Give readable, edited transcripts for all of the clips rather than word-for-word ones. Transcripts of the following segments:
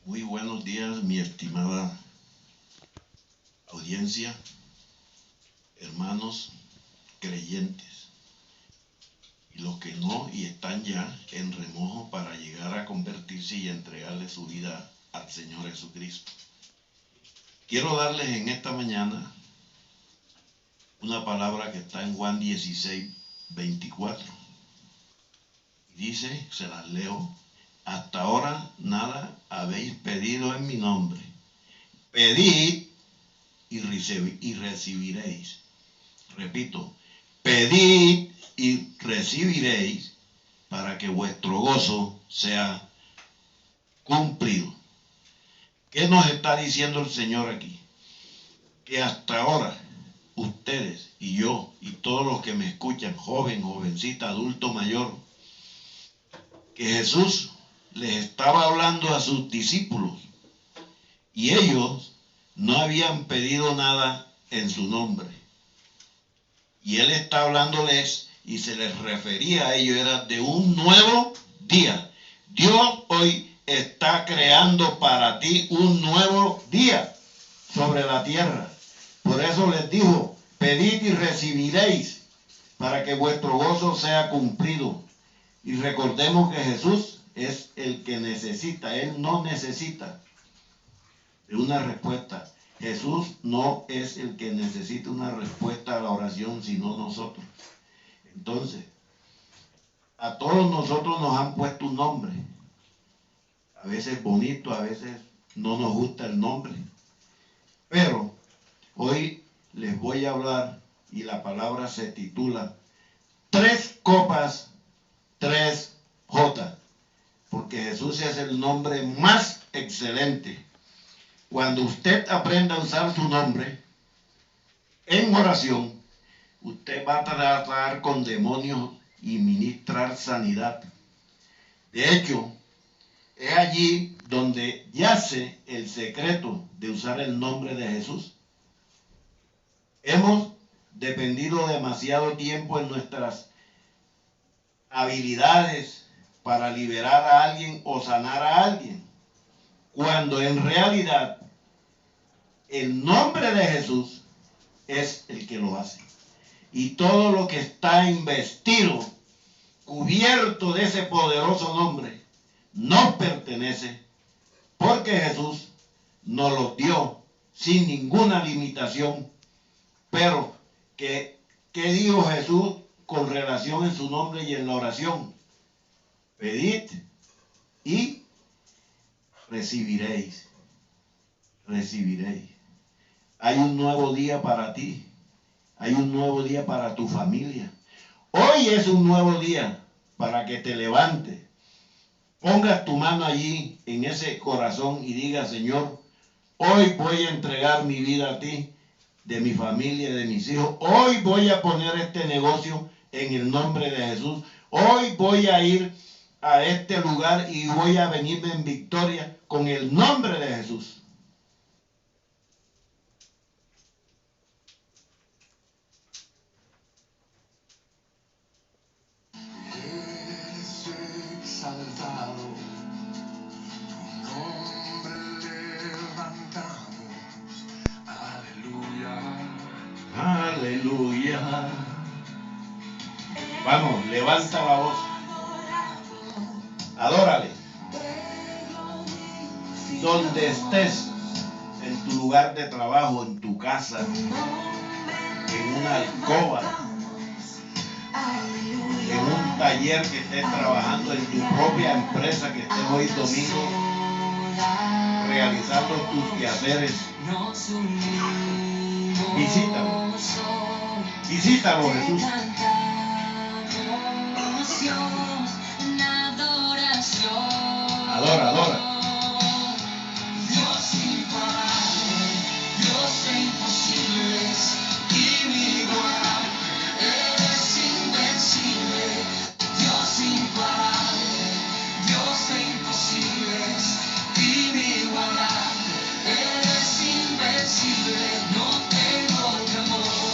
Muy buenos días, mi estimada audiencia, hermanos creyentes y los que no y están ya en remojo para llegar a convertirse y entregarle su vida al Señor Jesucristo. Quiero darles en esta mañana una palabra que está en Juan 16:24. Dice, se las leo: hasta ahora nada habéis pedido en mi nombre. Pedid y recibiréis. Repito, pedid y recibiréis para que vuestro gozo sea cumplido. ¿Qué nos está diciendo el Señor aquí? Que hasta ahora ustedes y yo y todos los que me escuchan, joven, jovencita, adulto, mayor, que Jesús les estaba hablando a sus discípulos y ellos no habían pedido nada en su nombre. Y Él está hablándoles y se les refería a ellos, era de un nuevo día. Dios hoy está creando para ti un nuevo día sobre la tierra. Por eso les dijo, pedid y recibiréis para que vuestro gozo sea cumplido. Y recordemos que Jesús es el que necesita, Él no necesita de una respuesta. Jesús no es el que necesita una respuesta a la oración, sino nosotros. Entonces, a todos nosotros nos han puesto un nombre. A veces bonito, a veces no nos gusta el nombre. Pero hoy les voy a hablar y la palabra se titula 3 copas, 3J. Porque Jesús es el nombre más excelente. Cuando usted aprenda a usar su nombre en oración, usted va a tratar con demonios y ministrar sanidad. De hecho, es allí donde yace el secreto de usar el nombre de Jesús. Hemos dependido demasiado tiempo en nuestras habilidades para liberar a alguien o sanar a alguien, cuando en realidad el nombre de Jesús es el que lo hace. Y todo lo que está investido, cubierto de ese poderoso nombre, nos pertenece, porque Jesús nos lo dio sin ninguna limitación. Pero, ¿qué dijo Jesús con relación en su nombre y en la oración? Pedid y recibiréis. Recibiréis. Hay un nuevo día para ti. Hay un nuevo día para tu familia. Hoy es un nuevo día para que te levantes. Pongas tu mano allí en ese corazón y diga, Señor, hoy voy a entregar mi vida a ti, de mi familia, de mis hijos. Hoy voy a poner este negocio en el nombre de Jesús. Hoy voy a ir a este lugar y voy a venirme en victoria con el nombre de Jesús. Exaltado, tu nombre levantamos, aleluya. Aleluya. Vamos, levanta la voz. Adórale. Donde estés, en tu lugar de trabajo, en tu casa, en una alcoba, en un taller que estés trabajando, en tu propia empresa que estés hoy domingo realizando tus quehaceres. Visítalo. Visítalo, Jesús. Adora, adora.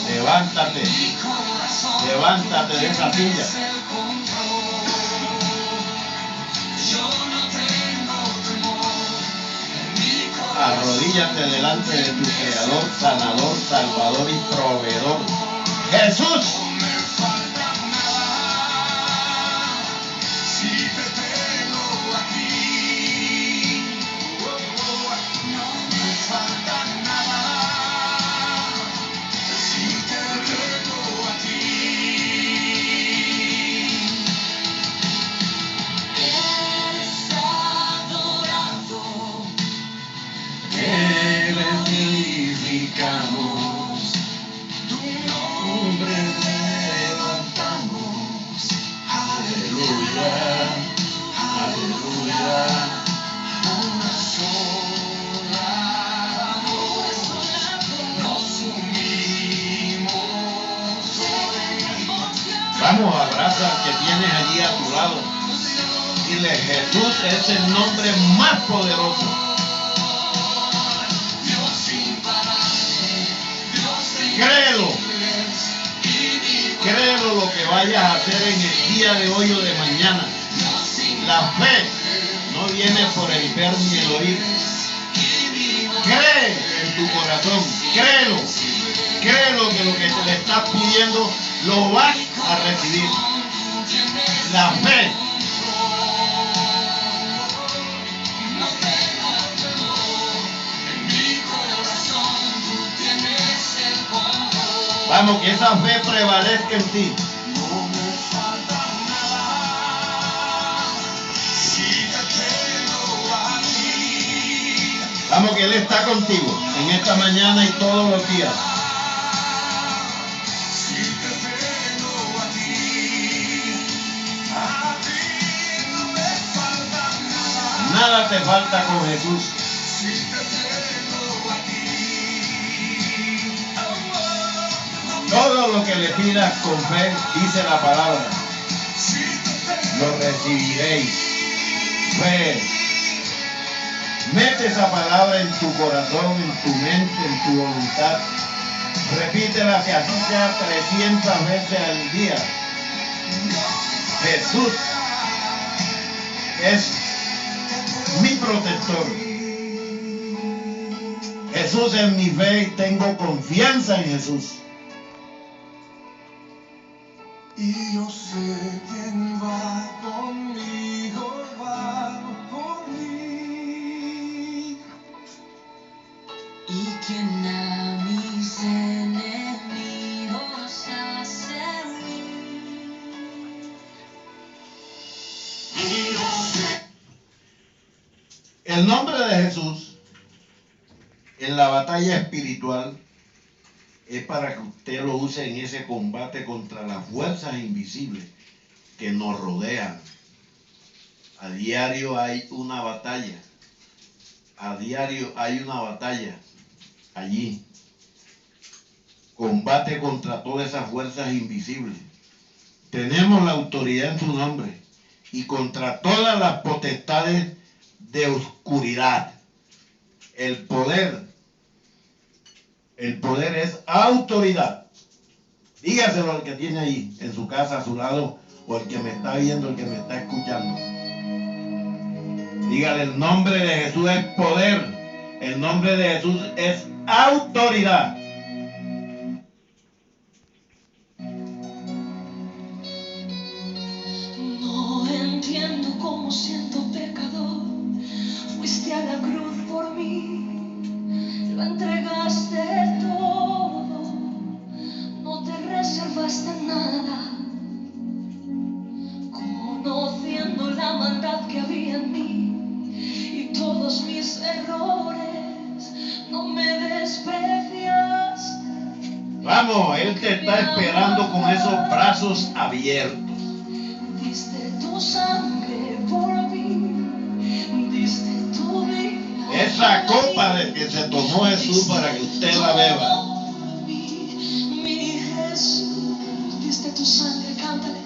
Levántate, levántate de esa silla. Arrodíllate delante de tu Creador, Sanador, Salvador y Proveedor. Jesús. Vamos, abraza al que tienes allí a tu lado. Dile, Jesús es el nombre más poderoso. Créelo. Créelo lo que vayas a hacer en el día de hoy o de mañana. La fe no viene por el ver ni el oír. Cree en tu corazón. Créelo. Créelo que lo que te le estás pidiendo lo vas a recibir. La fe. Vamos, que esa fe prevalezca en ti. Vamos, que Él está contigo en esta mañana y todos los días. Nada te falta con Jesús. Todo lo que le pidas con fe, dice la palabra, lo recibiréis. Fe. Mete esa palabra en tu corazón, en tu mente, en tu voluntad. Repítela que así sea 300 veces al día. Jesús es mi protector. Jesús es mi fe y tengo confianza en Jesús. Y yo sé quién va conmigo, va por mí. Y quien a mis enemigos hace huir. Y yo sé. El nombre de Jesús en la batalla espiritual es para que usted lo use en ese combate contra las fuerzas invisibles que nos rodean. A diario hay una batalla. A diario hay una batalla allí. Combate contra todas esas fuerzas invisibles. Tenemos la autoridad en su nombre y contra todas las potestades de oscuridad. El poder es autoridad. Dígaselo al que tiene ahí en su casa a su lado, o el que me está viendo, el que me está escuchando. Dígale, el nombre de Jesús es poder. El nombre de Jesús es autoridad. No entiendo cómo siendo pecador fuiste a la cruz por mí, lo entregaste todo, no te reservaste nada, conociendo la maldad que había en mí y todos mis errores, no me despreciaste. Vamos, Él te está esperando con esos brazos abiertos. Diste tu sangre por mí, diste tu vida. Esa copa de que se tomó Jesús para que usted la beba. Mi Jesús, diste tu sangre, cántale.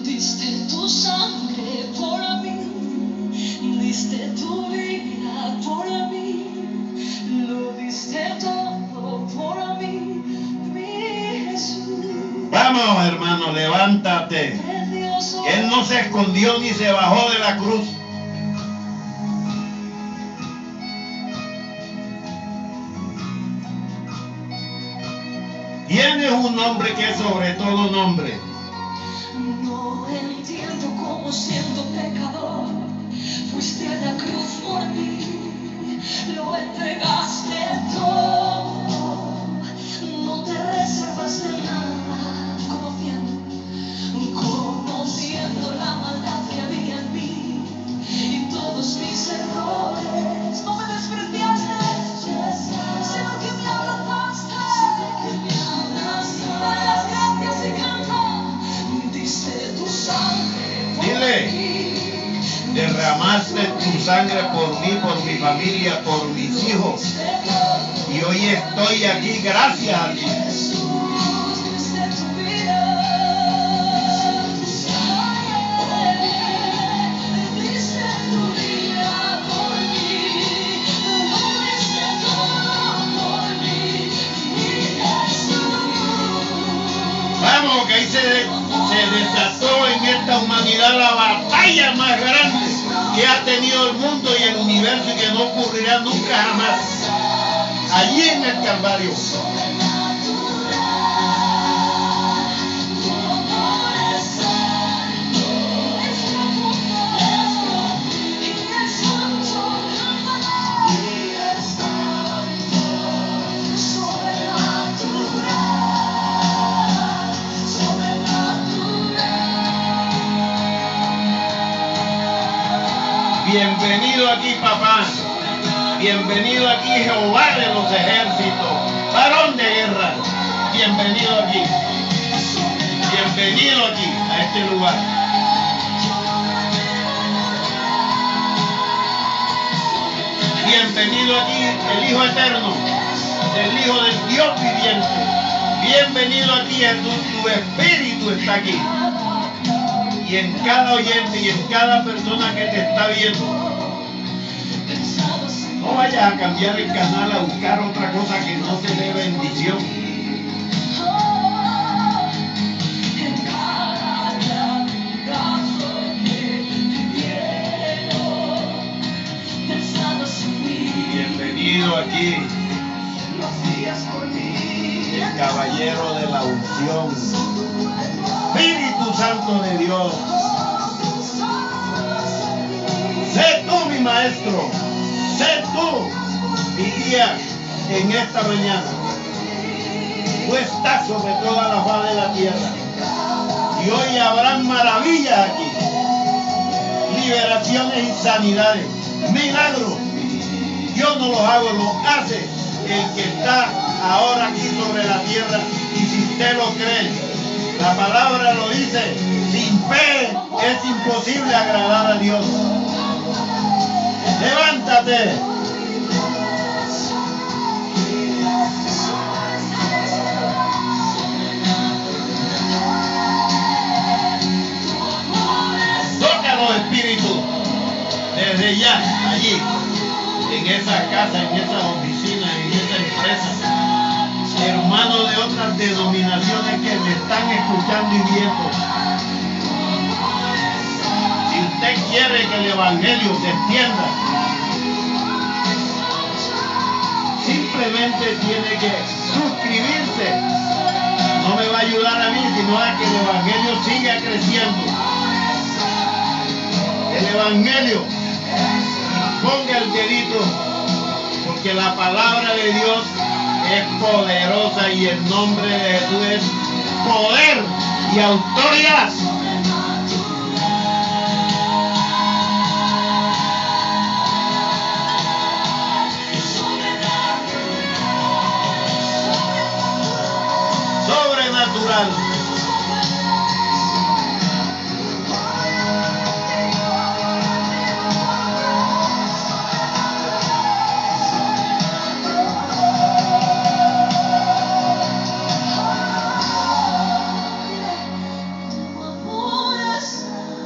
Diste tu sangre por mí, diste tu vida por mí, lo diste todo por mí, mi Jesús. Vamos, hermano, levántate. Él no se escondió ni se bajó de la cruz. un nombre que es sobre todo nombre. No entiendo cómo siendo pecador fuiste a la cruz por mí, lo entregaste todo, no te reservaste nada, conociendo la maldad que había en mí y todos mis errores, no me despreciaste, sino que me abrazaste, da las gracias y canta, diste tu sangre por Dile. mí. Derramaste tu sangre por mí, por mi familia, por mis hijos. Y hoy estoy aquí gracias a ti. Vamos, que ahí se desató en esta humanidad la batalla más grande que ha tenido el mundo y el universo y que no ocurrirá nunca jamás. Allí en el Calvario. Bienvenido aquí, papá. Bienvenido aquí, Jehová de los ejércitos, varón de guerra. Bienvenido aquí. Bienvenido aquí, a este lugar. Bienvenido aquí, el Hijo Eterno, el Hijo del Dios viviente. Bienvenido aquí, Jesús, tu Espíritu está aquí. Y en cada oyente y en cada persona que te está viendo. No vayas a cambiar el canal a buscar otra cosa que no te dé bendición. Bienvenido aquí, el caballero de la unción. Espíritu Santo de Dios, sé tú mi maestro, sé tú mi guía en esta mañana. Tú estás sobre toda la faz de la tierra y hoy habrán maravillas aquí, liberaciones y sanidades, milagros. Yo no los hago, los hace el que está ahora aquí sobre la tierra. Y si usted lo cree, la palabra lo dice, sin fe es imposible agradar a Dios. Levántate. Toca los espíritus desde ya, allí, en esa casa, en esas oficinas, en esa empresa. Hermanos de otras denominaciones que me están escuchando y viendo. Si usted quiere que el evangelio se extienda, simplemente tiene que suscribirse. No me va a ayudar a mí, sino a que el evangelio siga creciendo. El evangelio, ponga el dedito, porque la palabra de Dios es poderosa y el nombre de Jesús es poder y autoridad. Sobrenatural.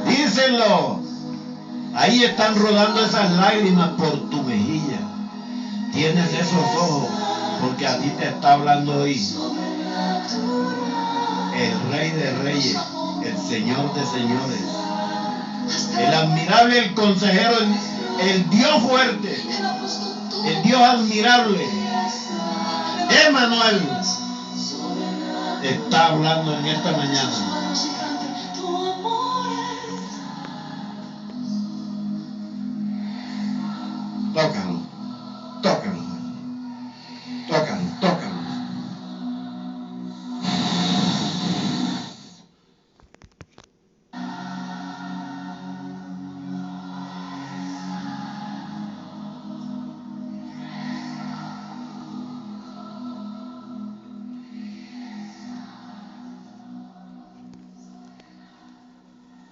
Díselo. Ahí están rodando esas lágrimas por tu mejilla. Tienes esos ojos porque a ti te está hablando hoy el Rey de Reyes, el Señor de Señores, el admirable, el consejero, el Dios fuerte, el Dios admirable, Emmanuel, te está hablando en esta mañana. Manos y cante, tu amor es Tócalo, tócalo, tócalo, tócalo.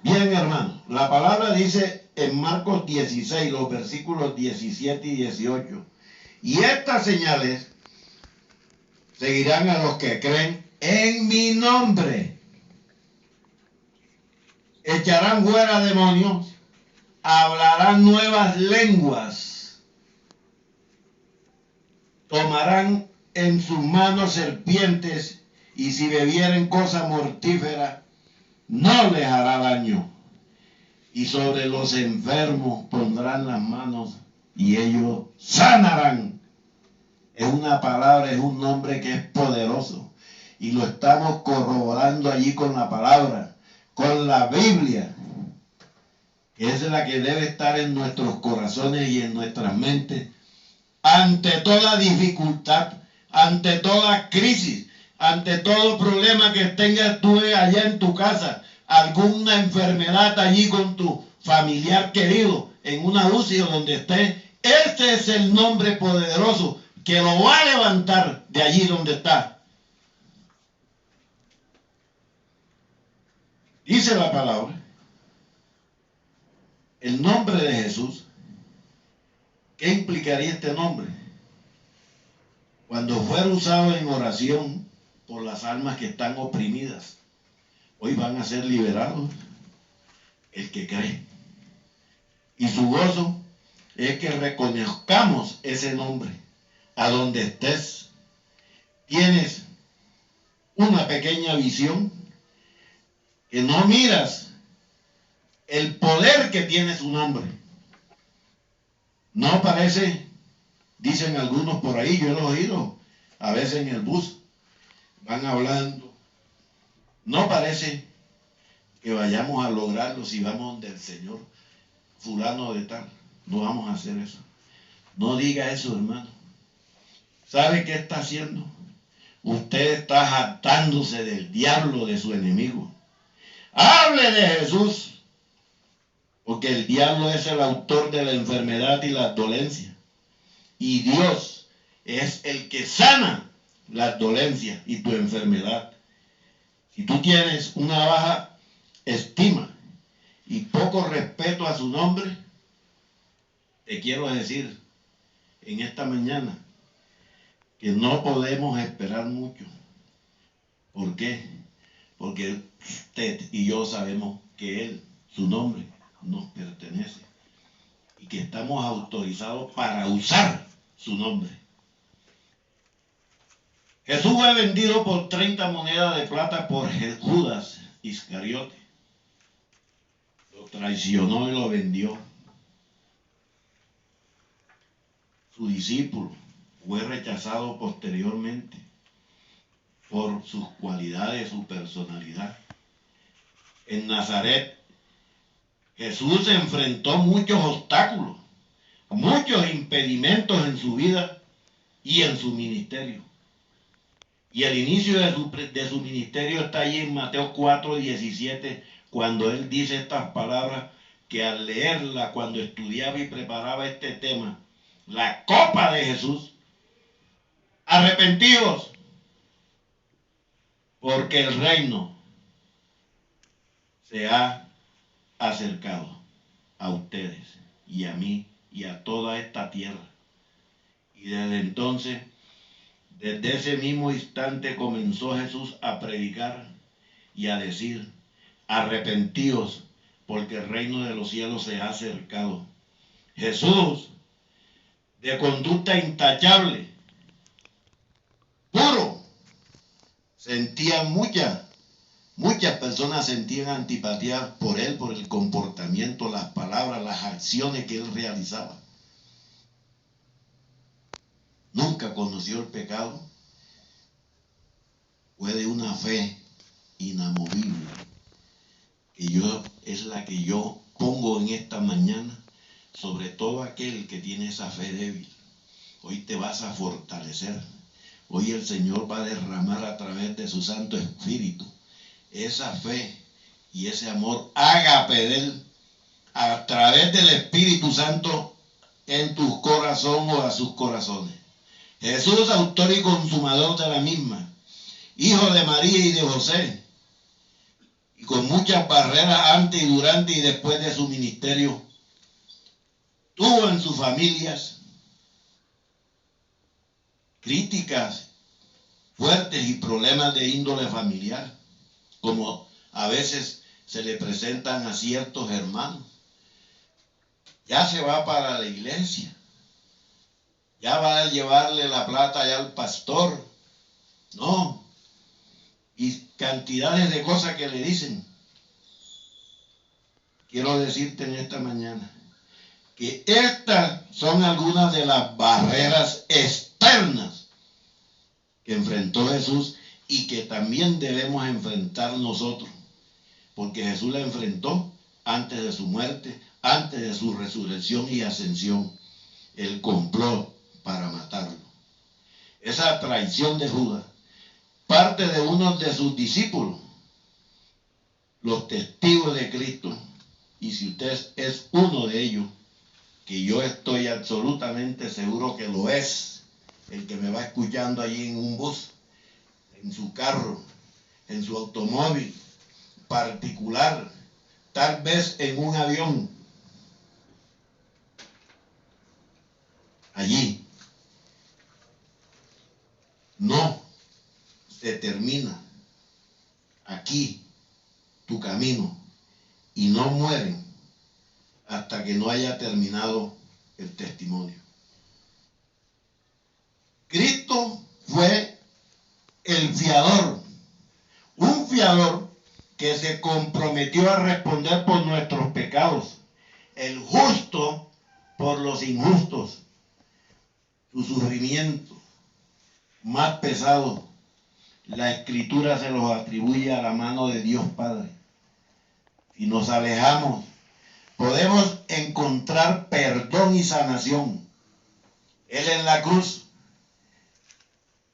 Bien, hermano, la palabra dice en Marcos 16, los versículos 17 y 18. Y estas señales seguirán a los que creen en mi nombre. Echarán fuera demonios, hablarán nuevas lenguas, tomarán en sus manos serpientes, y si bebieren cosa mortífera, no les hará daño. Y sobre los enfermos pondrán las manos y ellos sanarán. Es una palabra, es un nombre que es poderoso. Y lo estamos corroborando allí con la palabra, con la Biblia, que es la que debe estar en nuestros corazones y en nuestras mentes. Ante toda dificultad, ante toda crisis, ante todo problema que tengas tú allá en tu casa, alguna enfermedad allí con tu familiar querido, en una UCI o donde esté, ese es el nombre poderoso que lo va a levantar de allí donde está. Dice la palabra, el nombre de Jesús. ¿Qué implicaría este nombre? Cuando fuera usado en oración por las almas que están oprimidas, hoy van a ser liberados el que cree. Y su gozo es que reconozcamos ese nombre. A donde estés, tienes una pequeña visión, que no miras el poder que tiene su nombre. No parece, dicen algunos por ahí, yo lo he oído, a veces en el bus, van hablando, no parece que vayamos a lograrlo si vamos del Señor fulano de tal. No vamos a hacer eso. No diga eso, hermano. ¿Sabe qué está haciendo? Usted está jactándose del diablo, de su enemigo. Hable de Jesús, porque el diablo es el autor de la enfermedad y las dolencias. Y Dios es el que sana las dolencias y tu enfermedad. Si tú tienes una baja estima y poco respeto a su nombre, te quiero decir en esta mañana que no podemos esperar mucho. ¿Por qué? Porque usted y yo sabemos que Él, su nombre, nos pertenece y que estamos autorizados para usar su nombre. Jesús fue vendido por 30 monedas de plata por Judas Iscariote. Lo traicionó y lo vendió. Su discípulo fue rechazado posteriormente por sus cualidades, su personalidad. En Nazaret, Jesús enfrentó muchos obstáculos, muchos impedimentos en su vida y en su ministerio. Y el inicio de su ministerio está allí en Mateo 4:17, cuando él dice estas palabras que al leerla, cuando estudiaba y preparaba este tema, la copa de Jesús, arrepentidos, porque el reino se ha acercado a ustedes y a mí y a toda esta tierra. Y desde entonces, desde ese mismo instante comenzó Jesús a predicar y a decir, arrepentíos, porque el reino de los cielos se ha acercado. Jesús, de conducta intachable, puro, muchas personas sentían antipatía por él, por el comportamiento, las palabras, las acciones que él realizaba. Nunca conoció el pecado. fue de una fe inamovible, es la que yo pongo en esta mañana sobre todo aquel que tiene esa fe débil. Hoy te vas a fortalecer. Hoy el Señor va a derramar a través de su Santo Espíritu esa fe y ese amor ágape de Él a través del Espíritu Santo en tus corazones o a sus corazones. Jesús, autor y consumador de la misma, hijo de María y de José, y con muchas barreras antes y durante y después de su ministerio, tuvo en sus familias críticas fuertes y problemas de índole familiar, como a veces se le presentan a ciertos hermanos. Ya se va para la iglesia, ya va a llevarle la plata ya al pastor, no, y cantidades de cosas que le dicen. Quiero decirte en esta mañana que estas son algunas de las barreras externas que enfrentó Jesús y que también debemos enfrentar nosotros, porque Jesús la enfrentó antes de su muerte, antes de su resurrección y ascensión, el complot para matarlo. Esa traición de Judas, parte de uno de sus discípulos, los testigos de Cristo, y si usted es uno de ellos, que yo estoy absolutamente seguro que lo es, el que me va escuchando allí en un bus, en su carro, en su automóvil particular, tal vez en un avión, allí no se termina aquí tu camino y no mueren hasta que no haya terminado el testimonio. Cristo fue el fiador, un fiador que se comprometió a responder por nuestros pecados, el justo por los injustos. Su sufrimiento más pesado, la Escritura se los atribuye a la mano de Dios Padre. Si nos alejamos, podemos encontrar perdón y sanación. Él en la cruz,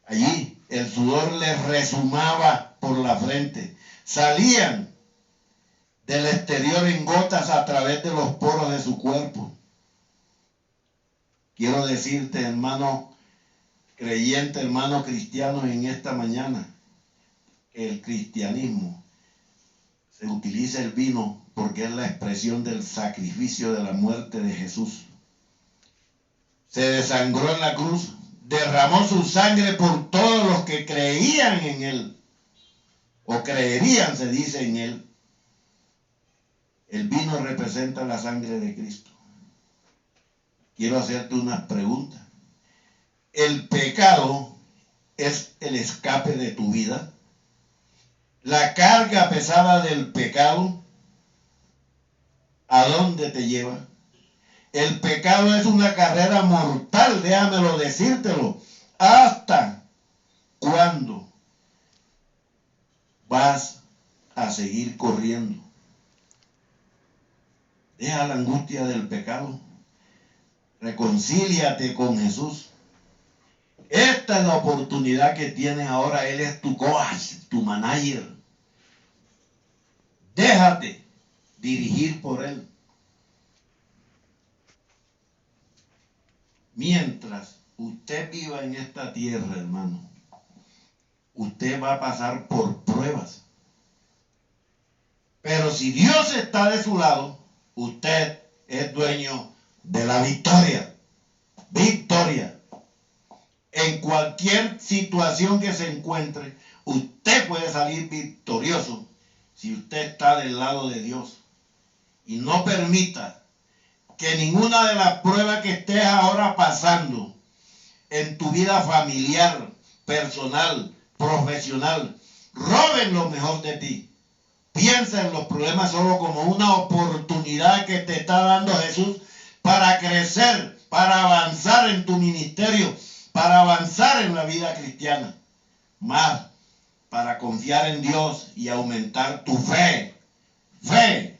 allí el sudor le resumaba por la frente, salían del exterior en gotas a través de los poros de su cuerpo. Quiero decirte, hermano creyente, hermano cristiano, en esta mañana, que el cristianismo se utiliza el vino porque es la expresión del sacrificio de la muerte de Jesús. Se desangró en la cruz, derramó su sangre por todos los que creían en Él, o creerían, se dice, en Él. El vino representa la sangre de Cristo. Quiero hacerte unas preguntas. ¿El pecado es el escape de tu vida? La carga pesada del pecado, ¿a dónde te lleva? El pecado es una carrera mortal, déjamelo decírtelo. ¿Hasta cuándo vas a seguir corriendo? Deja la angustia del pecado. Reconcíliate con Jesús. Esta es la oportunidad que tienes ahora. Él es tu coach, tu manager. Déjate dirigir por Él. Mientras usted viva en esta tierra, hermano, usted va a pasar por pruebas. Pero si Dios está de su lado, usted es dueño de la victoria. Victoria. En cualquier situación que se encuentre, usted puede salir victorioso si usted está del lado de Dios. Y no permita que ninguna de las pruebas que estés ahora pasando en tu vida familiar, personal, profesional, roben lo mejor de ti. Piensa en los problemas solo como una oportunidad que te está dando Jesús para crecer, para avanzar en tu ministerio, para avanzar en la vida cristiana. Más, para confiar en Dios y aumentar tu fe. Fe.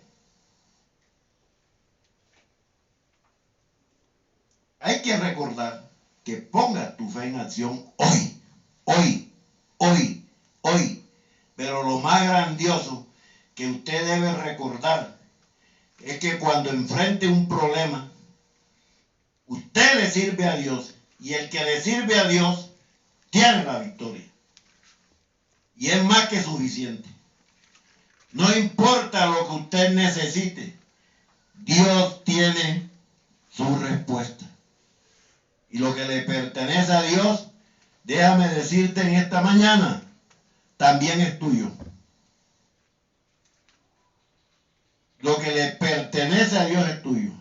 Hay que recordar que pongas tu fe en acción hoy, hoy, hoy, hoy. Pero lo más grandioso que usted debe recordar es que cuando enfrente un problema, usted le sirve a Dios y el que le sirve a Dios tiene la victoria. Y es más que suficiente. No importa lo que usted necesite, Dios tiene su respuesta. Y lo que le pertenece a Dios, déjame decirte en esta mañana, también es tuyo. Lo que le pertenece a Dios es tuyo.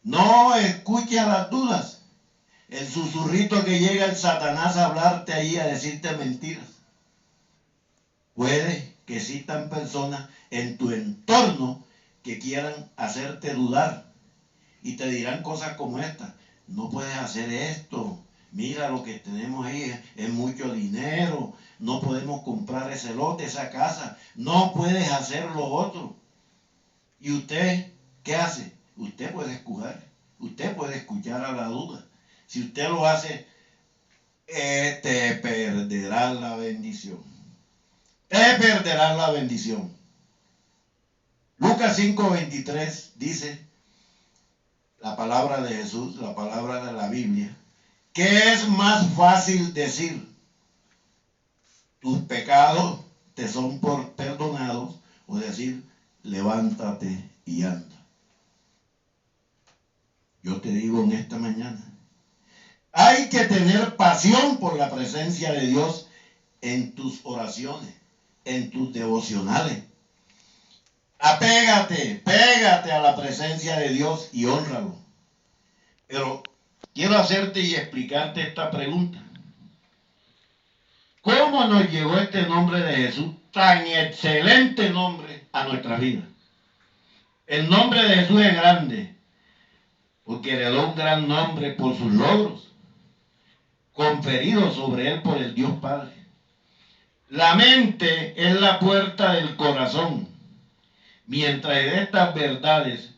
No escuches las dudas. El susurrito que llega el Satanás a hablarte ahí, a decirte mentiras. Puede que existan personas en tu entorno que quieran hacerte dudar y te dirán cosas como esta. No puedes hacer esto. Mira lo que tenemos ahí, es mucho dinero. No podemos comprar ese lote, esa casa. No puedes hacer lo otro. ¿Y usted qué hace? Usted puede escoger. Usted puede escuchar a la duda. Si usted lo hace, te perderás la bendición. Te perderás la bendición. Lucas 5:23 dice la palabra de Jesús, la palabra de la Biblia, que es más fácil decir, tus pecados te son perdonados, o decir, levántate y anda. Yo te digo en esta mañana, hay que tener pasión por la presencia de Dios en tus oraciones, en tus devocionales. Pégate a la presencia de Dios y hónralo. Pero quiero hacerte y explicarte esta pregunta. ¿Cómo nos llegó este nombre de Jesús, tan excelente nombre, a nuestra vida? El nombre de Jesús es grande, porque heredó un gran nombre por sus logros, conferidos sobre él por el Dios Padre. La mente es la puerta del corazón. Mientras estas verdades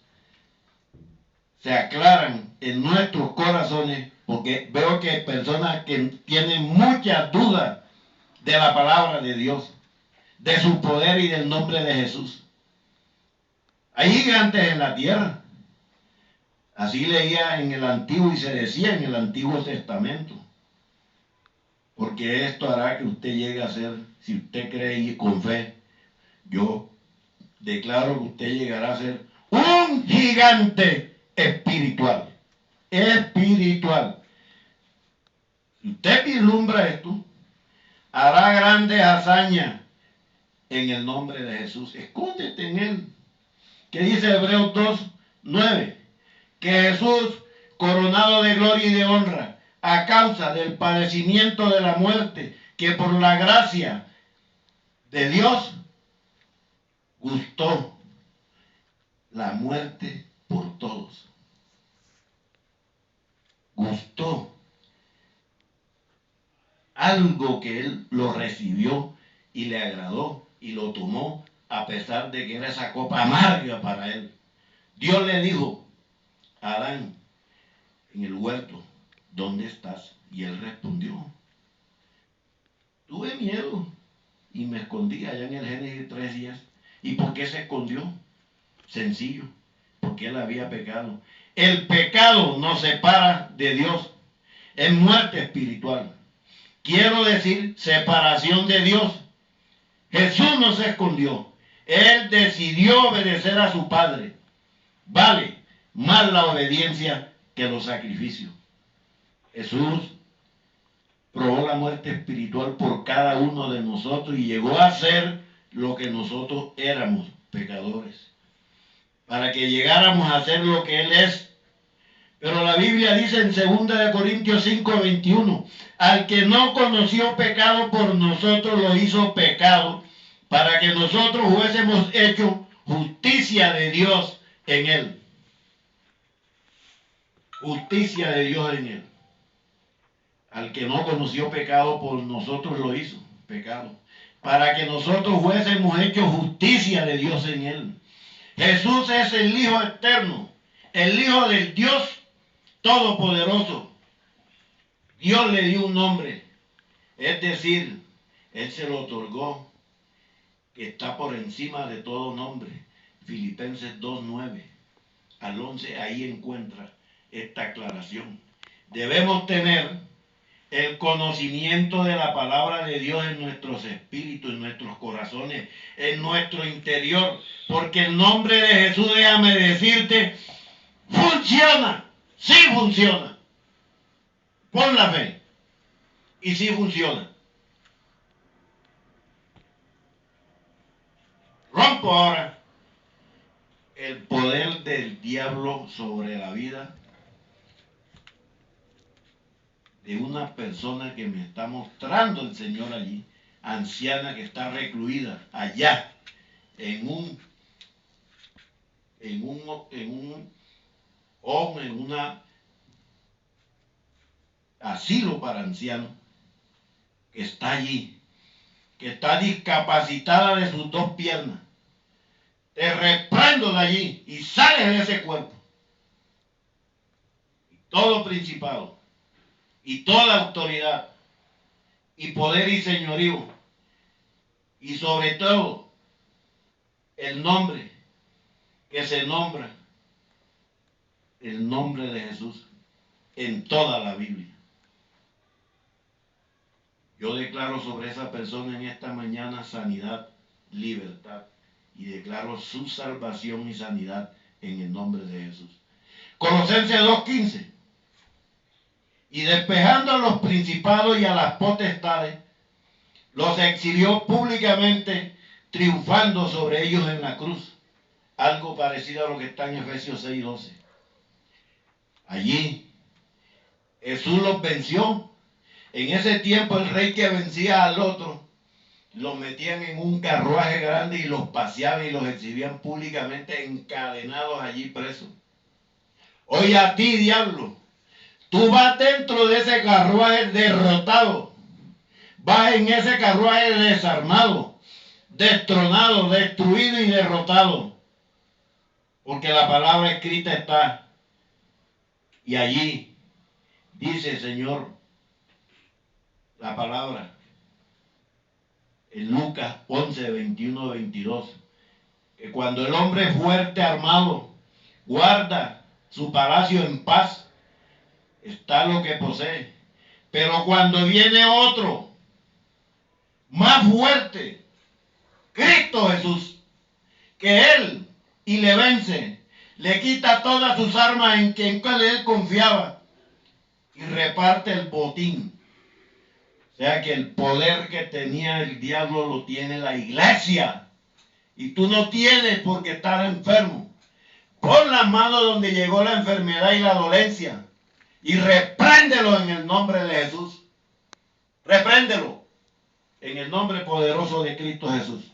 se aclaran en nuestros corazones, porque veo que hay personas que tienen muchas dudas de la palabra de Dios, de su poder y del nombre de Jesús. Hay gigantes en la tierra. Así leía en el Antiguo y se decía en el Antiguo Testamento. Porque esto hará que usted llegue a ser, si usted cree y con fe, yo declaro que usted llegará a ser un gigante espiritual. Espiritual. Si usted vislumbra esto, hará grandes hazañas en el nombre de Jesús. Escóndete en él. ¿Qué dice Hebreos 2:9? Que Jesús, coronado de gloria y de honra, a causa del padecimiento de la muerte, que por la gracia de Dios gustó la muerte por todos. Gustó algo que él lo recibió y le agradó y lo tomó a pesar de que era esa copa amarga para él. Dios le dijo a Adán en el huerto, ¿dónde estás? Y él respondió, tuve miedo y me escondí allá en el Génesis 3:10. ¿Y por qué se escondió? Sencillo, porque él había pecado. El pecado nos separa de Dios, es muerte espiritual. Quiero decir, separación de Dios. Jesús no se escondió, él decidió obedecer a su Padre. Vale más la obediencia que los sacrificios. Jesús probó la muerte espiritual por cada uno de nosotros y llegó a ser lo que nosotros éramos, pecadores, para que llegáramos a ser lo que Él es. Pero la Biblia dice en 2 Corintios 5:21, al que no conoció pecado por nosotros lo hizo pecado, para que nosotros hubiésemos hecho justicia de Dios en Él. Justicia de Dios en Él. Al que no conoció pecado por nosotros lo hizo. pecado, para que nosotros fuésemos hechos justicia de Dios en él. Jesús es el Hijo eterno, el Hijo del Dios Todopoderoso. Dios le dio un nombre, es decir, Él se lo otorgó, que está por encima de todo nombre. Filipenses 2:9 al 11, ahí encuentra esta aclaración. Debemos tener el conocimiento de la palabra de Dios en nuestros espíritus, en nuestros corazones, en nuestro interior, porque el nombre de Jesús, déjame decirte, funciona, sí funciona. Pon la fe y sí funciona. Rompo ahora el poder del diablo sobre la vida de una persona que me está mostrando el Señor allí, anciana que está recluida allá en un asilo para ancianos, que está allí, que está discapacitada de sus dos piernas. Te reprendo de allí y sales de ese cuerpo. Y todo principado, y toda autoridad, y poder y señorío, y sobre todo el nombre que se nombra, el nombre de Jesús en toda la Biblia. Yo declaro sobre esa persona en esta mañana sanidad, libertad, y declaro su salvación y sanidad en el nombre de Jesús. Colosenses 2:15. Y despejando a los principados y a las potestades, los exhibió públicamente, triunfando sobre ellos en la cruz. Algo parecido a lo que está en Efesios 6:12. Allí Jesús los venció. En ese tiempo el rey que vencía al otro, los metían en un carruaje grande y los paseaban y los exhibían públicamente encadenados allí presos. Oye a ti, diablo, tú vas dentro de ese carruaje derrotado, vas en ese carruaje desarmado, destronado, destruido y derrotado, porque la palabra escrita está, y allí dice el Señor, la palabra, en Lucas 11, 21, 22, que cuando el hombre fuerte armado guarda su palacio en paz, está lo que posee. Pero cuando viene otro, más fuerte, Cristo Jesús, que él, y le vence, le quita todas sus armas en quien él confiaba, y reparte el botín. O sea que el poder que tenía el diablo lo tiene la iglesia. Y tú no tienes por qué estar enfermo. Pon la mano donde llegó la enfermedad y la dolencia. Y repréndelo en el nombre de Jesús. Repréndelo en el nombre poderoso de Cristo Jesús.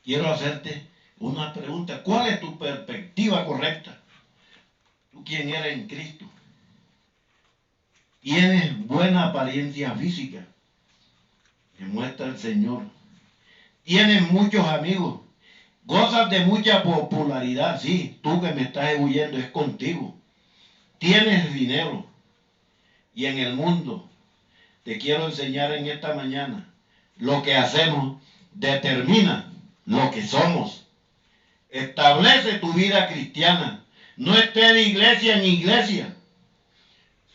Quiero hacerte una pregunta. ¿Cuál es tu perspectiva correcta? ¿Tú quién eres en Cristo? ¿Tienes buena apariencia física? Demuestra el Señor. ¿Tienes muchos amigos? ¿Gozas de mucha popularidad? Sí, tú que me estás huyendo es contigo. ¿Tienes dinero? Y en el mundo, te quiero enseñar en esta mañana, lo que hacemos determina lo que somos. Establece tu vida cristiana. No esté de iglesia en iglesia.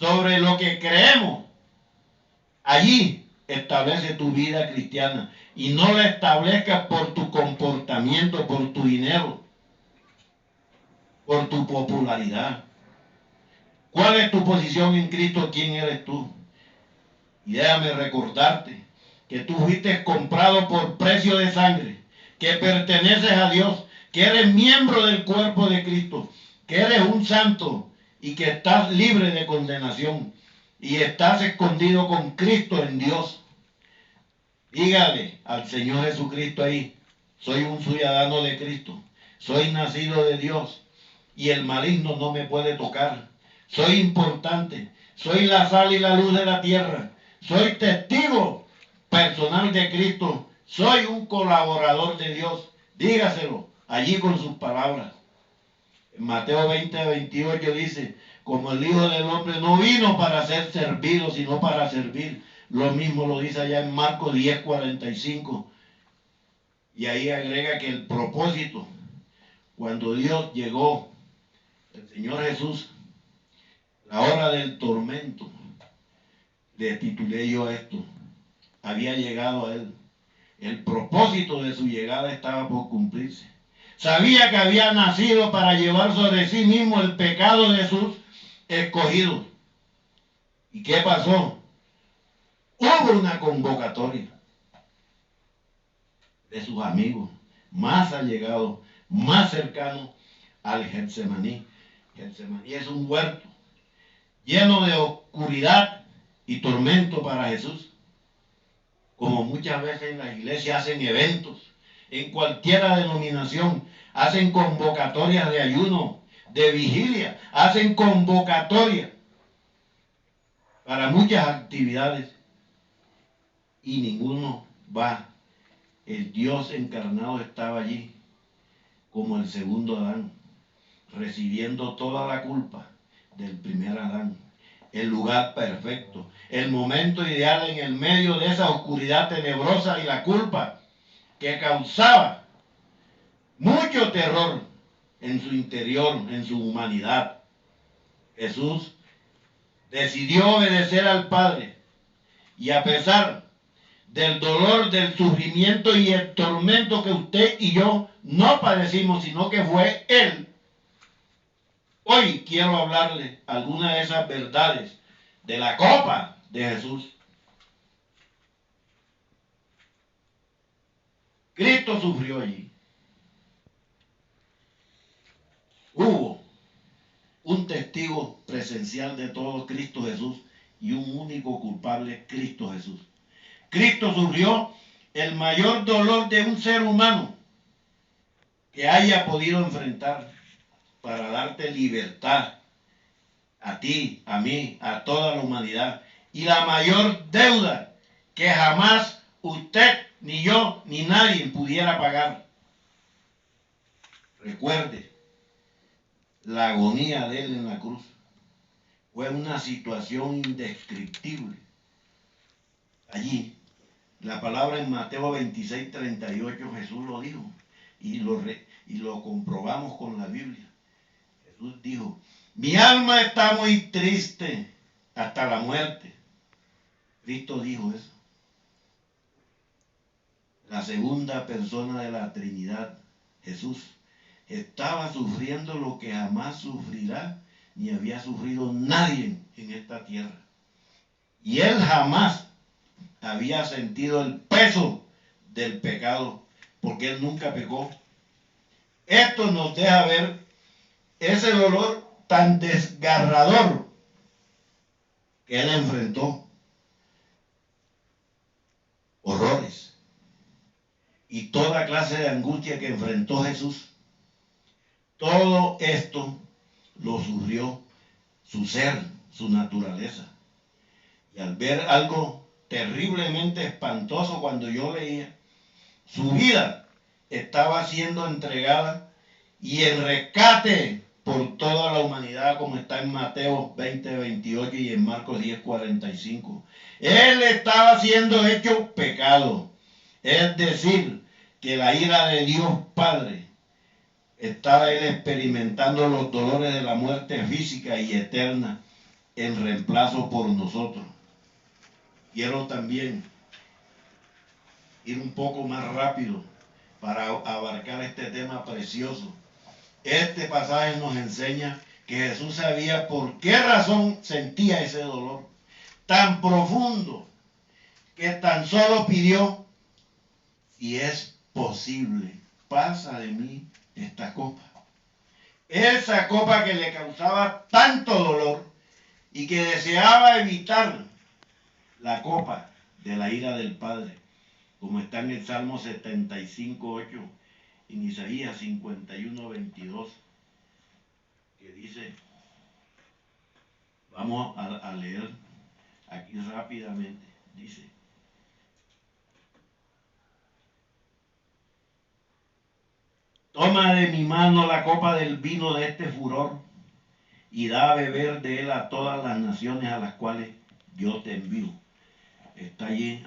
Sobre lo que creemos, allí establece tu vida cristiana. Y no la establezcas por tu comportamiento, por tu dinero, por tu popularidad. ¿Cuál es tu posición en Cristo? ¿Quién eres tú? Y déjame recordarte que tú fuiste comprado por precio de sangre, que perteneces a Dios, que eres miembro del cuerpo de Cristo, que eres un santo y que estás libre de condenación y estás escondido con Cristo en Dios. Dígale al Señor Jesucristo ahí, soy un ciudadano de Cristo, soy nacido de Dios y el maligno no me puede tocar. Soy importante, soy la sal y la luz de la tierra, soy testigo personal de Cristo, soy un colaborador de Dios. Dígaselo allí con sus palabras. En Mateo 20:28 dice, como el Hijo del Hombre no vino para ser servido, sino para servir. Lo mismo lo dice allá en Marcos 10:45. Y ahí agrega que el propósito, cuando Dios llegó, el Señor Jesús, la hora del tormento, le titulé yo esto, había llegado a él. El propósito de su llegada estaba por cumplirse. Sabía que había nacido para llevar sobre sí mismo el pecado de sus escogidos. ¿Y qué pasó? Hubo una convocatoria de sus amigos más allegados, más cercanos al Getsemaní. Getsemaní es un huerto lleno de oscuridad y tormento para Jesús. Como muchas veces en las iglesias hacen eventos, en cualquier denominación, hacen convocatorias de ayuno, de vigilia, hacen convocatorias para muchas actividades y ninguno va. El Dios encarnado estaba allí como el segundo Adán, recibiendo toda la culpa del primer Adán. El lugar perfecto, el momento ideal en el medio de esa oscuridad tenebrosa y la culpa que causaba mucho terror en su interior, en su humanidad. Jesús decidió obedecer al Padre y a pesar del dolor, del sufrimiento y el tormento que usted y yo no padecimos, sino que fue Él. Hoy quiero hablarle algunas de esas verdades de la copa de Jesús. Cristo sufrió allí. Hubo un testigo presencial de todo, Cristo Jesús, y un único culpable, Cristo Jesús. Cristo sufrió el mayor dolor de un ser humano que haya podido enfrentar para darte libertad a ti, a mí, a toda la humanidad. Y la mayor deuda que jamás usted, ni yo, ni nadie pudiera pagar. Recuerde, la agonía de él en la cruz fue una situación indescriptible. Allí, la palabra en Mateo 26:38, Jesús lo dijo y lo comprobamos con la Biblia. Jesús dijo, mi alma está muy triste hasta la muerte. Cristo dijo eso. La segunda persona de la Trinidad, Jesús, estaba sufriendo lo que jamás sufrirá ni había sufrido nadie en esta tierra. Y él jamás había sentido el peso del pecado, porque él nunca pecó. Esto nos deja ver ese dolor tan desgarrador que él enfrentó. Horrores y toda clase de angustia que enfrentó Jesús. Todo esto lo sufrió su ser, su naturaleza. Y al ver algo terriblemente espantoso cuando yo leía, su vida estaba siendo entregada y en rescate por toda la humanidad, como está en Mateo 20:28 y en Marcos 10:45. Él estaba siendo hecho pecado, es decir, que la ira de Dios Padre estaba él experimentando los dolores de la muerte física y eterna en reemplazo por nosotros. Quiero también ir un poco más rápido para abarcar este tema precioso. Este pasaje nos enseña que Jesús sabía por qué razón sentía ese dolor tan profundo que tan solo pidió, si es posible, pasa de mí esta copa. Esa copa que le causaba tanto dolor y que deseaba evitar la copa de la ira del Padre, como está en el Salmo 75:8 y en Isaías 51:22, que dice, Vamos a leer aquí rápidamente. Dice: toma de mi mano la copa del vino de este furor y da a beber de él a todas las naciones a las cuales yo te envío. Está allí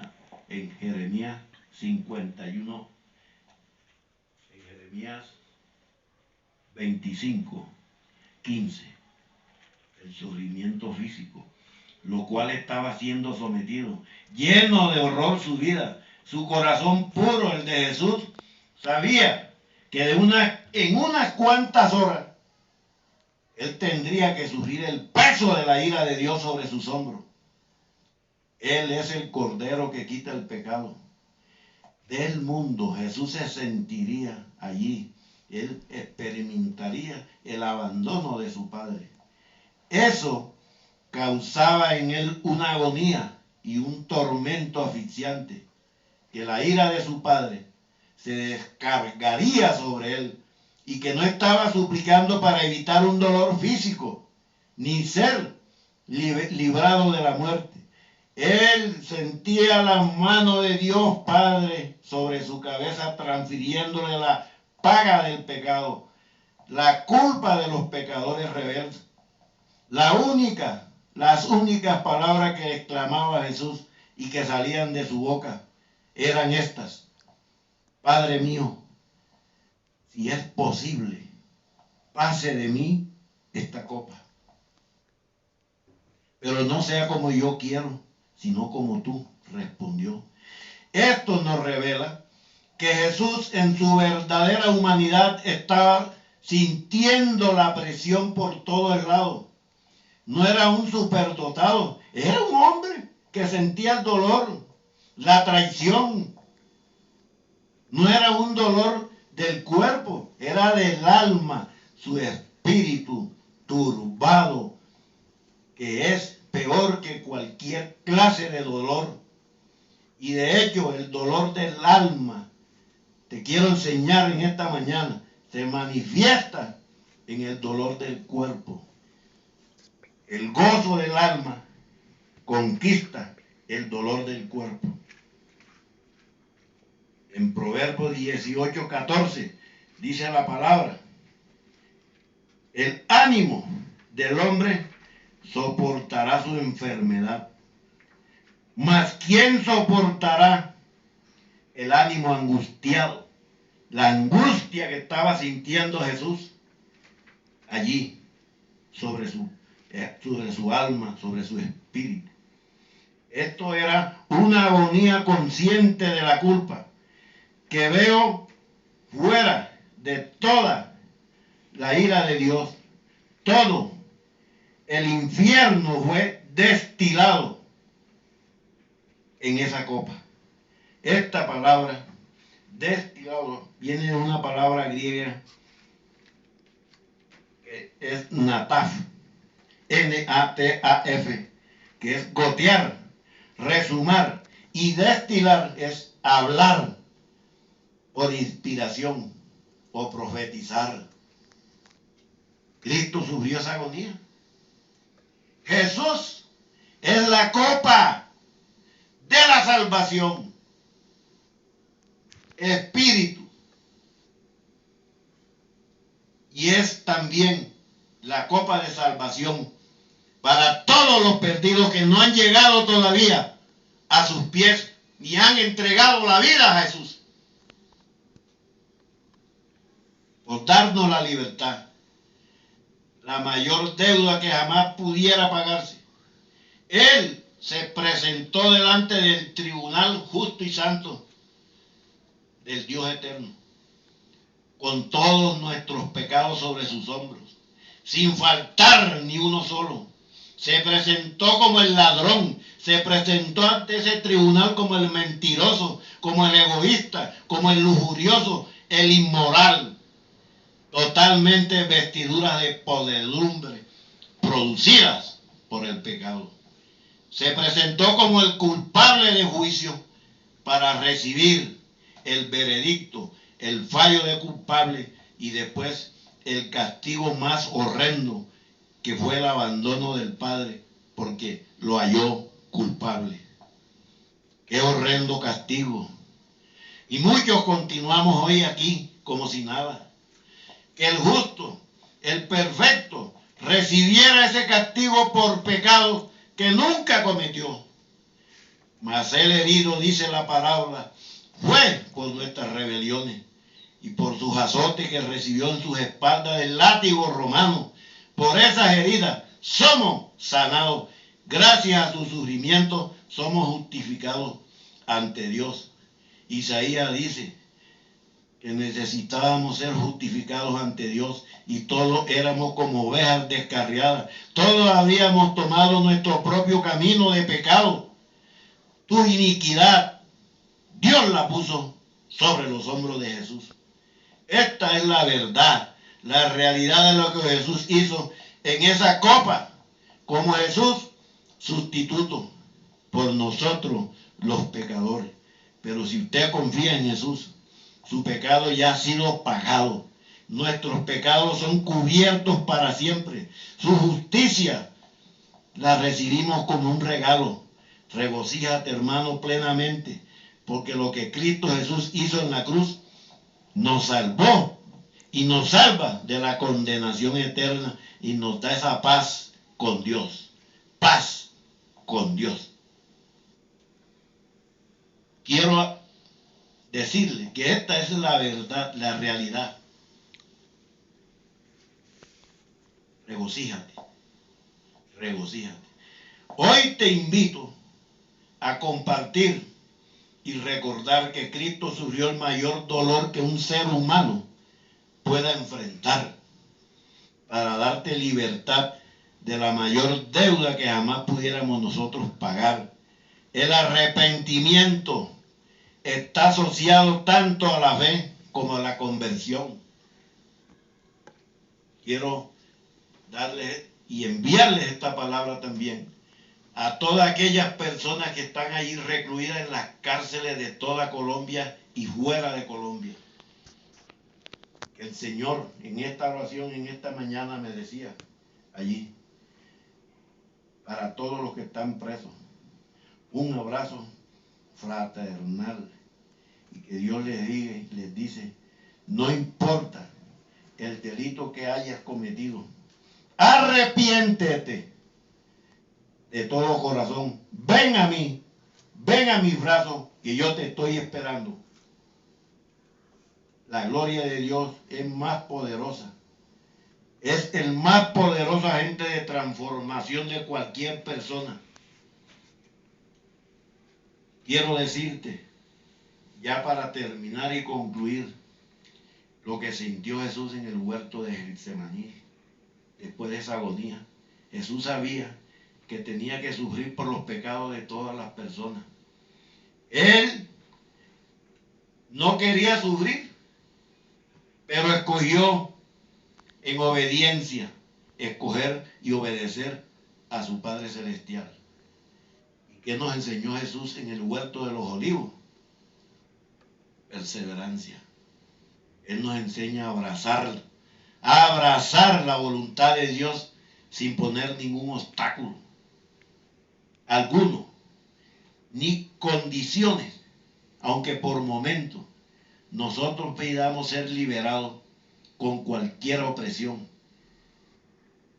en Jeremías 51, en Jeremías 25, 15, el sufrimiento físico, lo cual estaba siendo sometido, lleno de horror su vida, su corazón puro, el de Jesús, sabía que en unas cuantas horas él tendría que sufrir el peso de la ira de Dios sobre sus hombros. Él es el Cordero que quita el pecado del mundo. Jesús se sentiría allí. Él experimentaría el abandono de su Padre. Eso causaba en él una agonía y un tormento asfixiante, que la ira de su Padre se descargaría sobre él y que no estaba suplicando para evitar un dolor físico, ni ser librado de la muerte. Él sentía la mano de Dios Padre sobre su cabeza, transfiriéndole la paga del pecado, la culpa de los pecadores rebeldes. Las únicas palabras que exclamaba Jesús y que salían de su boca eran estas: Padre mío, si es posible, pase de mí esta copa, pero no sea como yo quiero, sino como tú, respondió. Esto nos revela que Jesús en su verdadera humanidad estaba sintiendo la presión por todos lados. No era un superdotado, era un hombre que sentía el dolor, la traición. No era un dolor del cuerpo, era del alma, su espíritu turbado, que es peor que cualquier clase de dolor. Y de hecho, el dolor del alma, te quiero enseñar en esta mañana, se manifiesta en el dolor del cuerpo. El gozo del alma conquista el dolor del cuerpo. En Proverbios 18:14 dice la palabra: el ánimo del hombre soportará su enfermedad, mas ¿quién soportará el ánimo angustiado? La angustia que estaba sintiendo Jesús allí sobre su alma, sobre su espíritu. Esto era una agonía consciente de la culpa que veo fuera de toda la ira de Dios. Todo el infierno fue destilado en esa copa. Esta palabra, destilado, viene de una palabra griega que es nataf, N-A-T-A-F, que es gotear, resumar, y destilar es hablar por inspiración o profetizar. Cristo sufrió esa agonía. Jesús es la copa de la salvación, espíritu, y es también la copa de salvación para todos los perdidos que no han llegado todavía a sus pies ni han entregado la vida a Jesús por darnos la libertad, la mayor deuda que jamás pudiera pagarse. Él se presentó delante del tribunal justo y santo del Dios eterno, con todos nuestros pecados sobre sus hombros, sin faltar ni uno solo. Se presentó como el ladrón, se presentó ante ese tribunal como el mentiroso, como el egoísta, como el lujurioso, el inmoral, totalmente vestiduras de podredumbre producidas por el pecado. Se presentó como el culpable de juicio para recibir el veredicto, el fallo de culpable y después el castigo más horrendo que fue el abandono del Padre porque lo halló culpable. Qué horrendo castigo. Y muchos continuamos hoy aquí como si nada. Que el justo, el perfecto, recibiera ese castigo por pecado que nunca cometió. Mas el herido, dice la parábola, fue por nuestras rebeliones y por sus azotes que recibió en sus espaldas del látigo romano. Por esas heridas somos sanados. Gracias a su sufrimiento somos justificados ante Dios. Isaías dice que necesitábamos ser justificados ante Dios y todos éramos como ovejas descarriadas. Todos habíamos tomado nuestro propio camino de pecado. Tu iniquidad, Dios la puso sobre los hombros de Jesús. Esta es la verdad, la realidad de lo que Jesús hizo en esa copa, como Jesús sustituto por nosotros los pecadores. Pero si usted confía en Jesús, su pecado ya ha sido pagado. Nuestros pecados son cubiertos para siempre. Su justicia la recibimos como un regalo. Regocíjate, hermano, plenamente, porque lo que Cristo Jesús hizo en la cruz nos salvó y nos salva de la condenación eterna y nos da esa paz con Dios. Paz con Dios. Quiero decirle que esta es la verdad, la realidad. Regocíjate, regocíjate. Hoy te invito a compartir y recordar que Cristo sufrió el mayor dolor que un ser humano pueda enfrentar para darte libertad de la mayor deuda que jamás pudiéramos nosotros pagar. El arrepentimiento está asociado tanto a la fe como a la conversión. Quiero darles y enviarles esta palabra también a todas aquellas personas que están allí recluidas en las cárceles de toda Colombia y fuera de Colombia. El Señor en esta oración, en esta mañana me decía allí, para todos los que están presos, un abrazo fraternal y que Dios les dice, no importa el delito que hayas cometido, arrepiéntete de todo corazón, ven a mí, ven a mis brazos, que yo te estoy esperando. La gloria de Dios es más poderosa, es el más poderoso agente de transformación de cualquier persona. Quiero decirte, ya para terminar y concluir, lo que sintió Jesús en el huerto de Getsemaní, después de esa agonía. Jesús sabía que tenía que sufrir por los pecados de todas las personas. Él no quería sufrir, pero escogió en obediencia, escoger y obedecer a su Padre Celestial. ¿Y qué nos enseñó Jesús en el huerto de los olivos? Perseverancia. Él nos enseña a abrazar la voluntad de Dios sin poner ningún obstáculo alguno, ni condiciones, aunque por momentos nosotros pidamos ser liberados con cualquier opresión,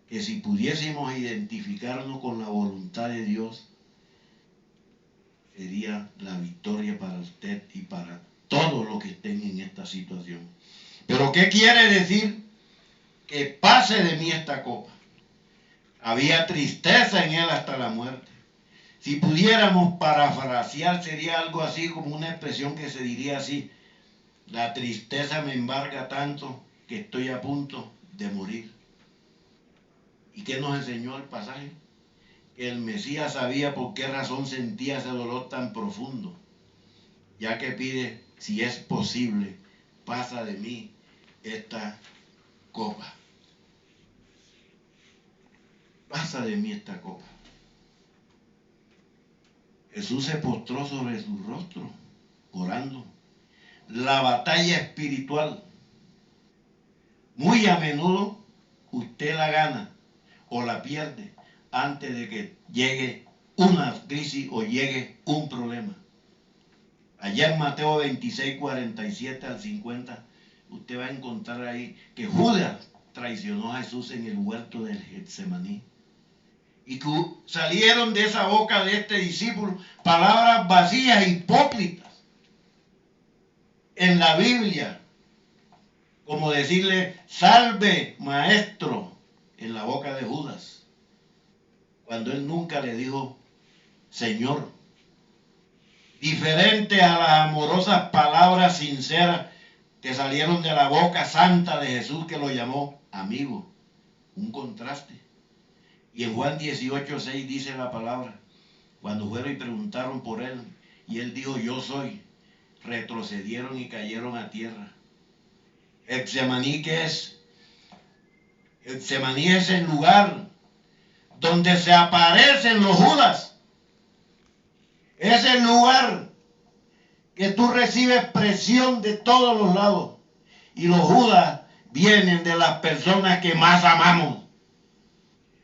que si pudiésemos identificarnos con la voluntad de Dios, sería la victoria para usted y para todos los que estén en esta situación. Pero ¿qué quiere decir? Que pase de mí esta copa. Había tristeza en él hasta la muerte. Si pudiéramos parafrasear, sería algo así como una expresión que se diría así: la tristeza me embarga tanto que estoy a punto de morir. ¿Y qué nos enseñó el pasaje? Que el Mesías sabía por qué razón sentía ese dolor tan profundo, ya que pide, si es posible, pasa de mí esta copa. Pasa de mí esta copa. Jesús se postró sobre su rostro, orando. La batalla espiritual, muy a menudo usted la gana o la pierde antes de que llegue una crisis o llegue un problema. Allá en Mateo 26, 47 al 50, usted va a encontrar ahí que Judas traicionó a Jesús en el huerto del Getsemaní. Y que salieron de esa boca de este discípulo palabras vacías, hipócritas. En la Biblia, como decirle, salve, maestro, en la boca de Judas, cuando él nunca le dijo, Señor. Diferente a las amorosas palabras sinceras que salieron de la boca santa de Jesús, que lo llamó amigo. Un contraste. Y en Juan 18:6 dice la palabra, cuando fueron y preguntaron por él, y él dijo, yo soy, retrocedieron y cayeron a tierra. Getsemaní, ¿qué es? Getsemaní es el lugar donde se aparecen los Judas. Es el lugar que tú recibes presión de todos los lados. Y los Judas vienen de las personas que más amamos.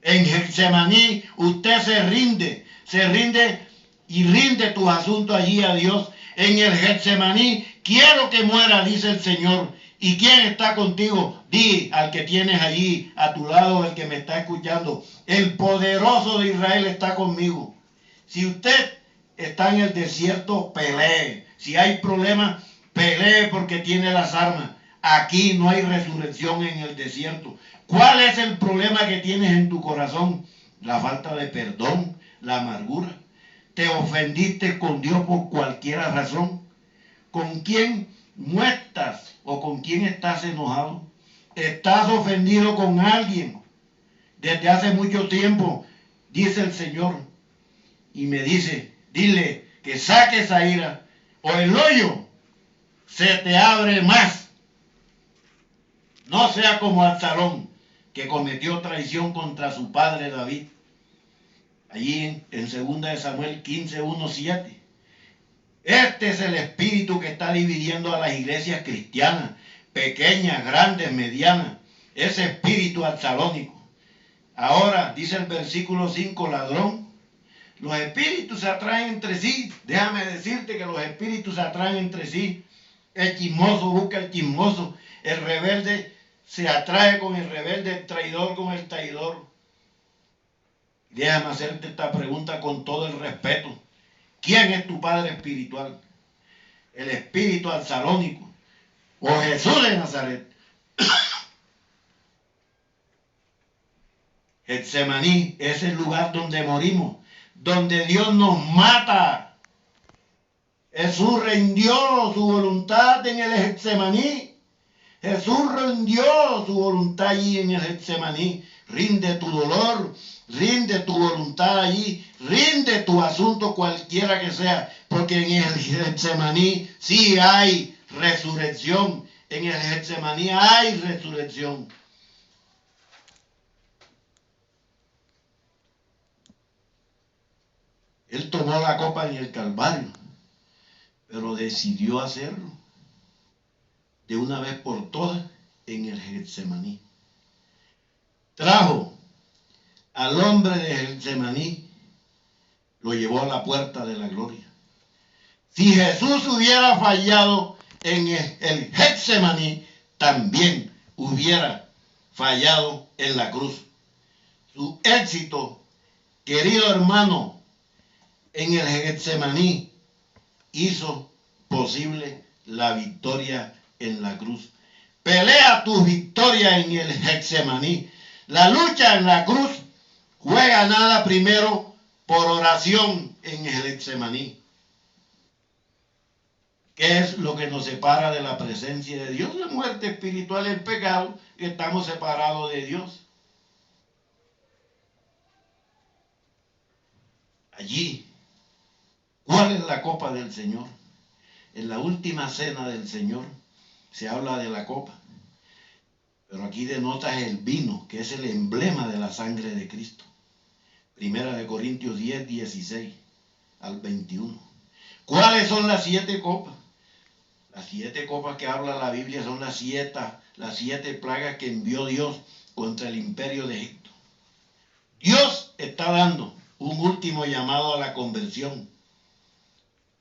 En Getsemaní usted se rinde y rinde tus asuntos allí a Dios. En el Getsemaní, quiero que muera, dice el Señor. ¿Y quién está contigo? Di al que tienes allí a tu lado, el que me está escuchando. El poderoso de Israel está conmigo. Si usted está en el desierto, pelee. Si hay problemas, pelee porque tiene las armas. Aquí no hay resurrección en el desierto. ¿Cuál es el problema que tienes en tu corazón? La falta de perdón, la amargura. ¿Te ofendiste con Dios por cualquier razón? ¿Con quién no estás o con quién estás enojado? ¿Estás ofendido con alguien desde hace mucho tiempo? Dice el Señor. Y me dice, dile que saque esa ira o el hoyo se te abre más. No sea como Absalón, que cometió traición contra su padre David. Allí en 2 de Samuel 15, 1, 7. Este es el espíritu que está dividiendo a las iglesias cristianas, pequeñas, grandes, medianas. Ese espíritu absalónico. Ahora, dice el versículo 5, ladrón. Los espíritus se atraen entre sí. Déjame decirte que los espíritus se atraen entre sí. El chismoso busca el chismoso. El rebelde se atrae con el rebelde, el traidor con el traidor. Déjame hacerte esta pregunta con todo el respeto. ¿Quién es tu padre espiritual? ¿El espíritu absalónico o Jesús de Nazaret? Getsemaní es el lugar donde morimos, donde Dios nos mata. Jesús rindió su voluntad en el Getsemaní. Jesús rindió su voluntad allí en el Getsemaní. Rinde tu dolor, rinde tu voluntad allí, rinde tu asunto cualquiera que sea, porque en el Getsemaní sí hay resurrección. En el Getsemaní hay resurrección. Él tomó la copa en el Calvario, pero decidió hacerlo de una vez por todas en el Getsemaní. Trajo al hombre de Getsemaní, lo llevó a la puerta de la gloria. Si Jesús hubiera fallado en el Getsemaní, también hubiera fallado en la cruz. Su éxito, querido hermano, en el Getsemaní hizo posible la victoria en la cruz. Pelea tu victoria en el Getsemaní. La lucha en la cruz fue ganada primero por oración en el Getsemaní. ¿Qué es lo que nos separa de la presencia de Dios? La muerte espiritual, el pecado, que estamos separados de Dios. Allí, ¿cuál es la copa del Señor? En la última cena del Señor se habla de la copa. Pero aquí denota el vino, que es el emblema de la sangre de Cristo. Primera de Corintios 10, 16 al 21. ¿Cuáles son las 7 copas? Las 7 copas que habla la Biblia son las siete plagas que envió Dios contra el imperio de Egipto. Dios está dando un último llamado a la conversión,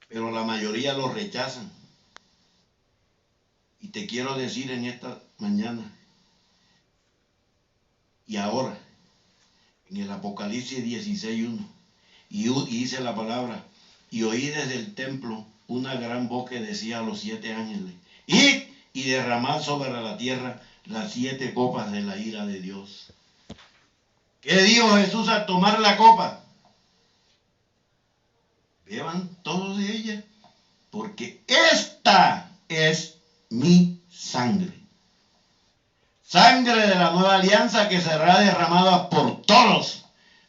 pero la mayoría lo rechazan. Y te quiero decir en esta mañana y ahora, en el Apocalipsis 16:1, y dice la palabra, y oí desde el templo una gran voz que decía a los 7 ángeles, id y derramad sobre la tierra las 7 copas de la ira de Dios. ¿Qué dijo Jesús al tomar la copa? Beban todos de ella, porque esta es mi sangre. Sangre de la nueva alianza que será derramada por todos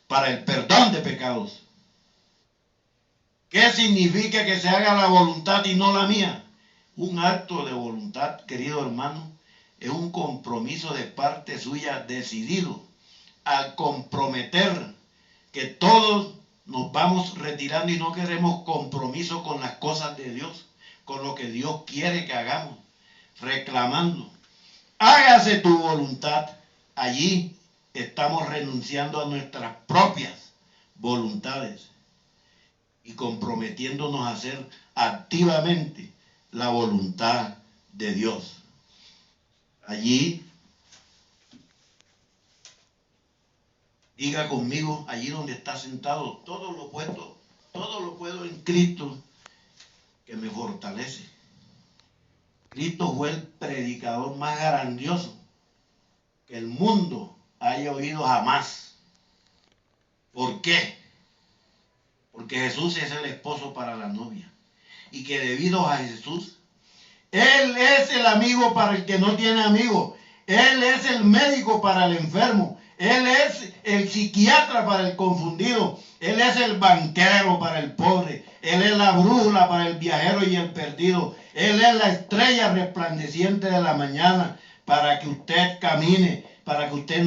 para el perdón de pecados. ¿Qué significa que se haga la voluntad y no la mía? Un acto de voluntad, querido hermano, es un compromiso de parte suya decidido al comprometer que todos nos vamos retirando y no queremos compromiso con las cosas de Dios, con lo que Dios quiere que hagamos, reclamando. Hágase tu voluntad. Allí estamos renunciando a nuestras propias voluntades y comprometiéndonos a hacer activamente la voluntad de Dios. Allí, diga conmigo, allí donde está sentado, todo lo puedo en Cristo que me fortalece. Cristo fue el predicador más grandioso que el mundo haya oído jamás. ¿Por qué? Porque Jesús es el esposo para la novia. Y que debido a Jesús, Él es el amigo para el que no tiene amigo. Él es el médico para el enfermo. Él es el psiquiatra para el confundido. Él es el banquero para el pobre. Él es la brújula para el viajero y el perdido. Él es la estrella resplandeciente de la mañana para que usted camine, para que usted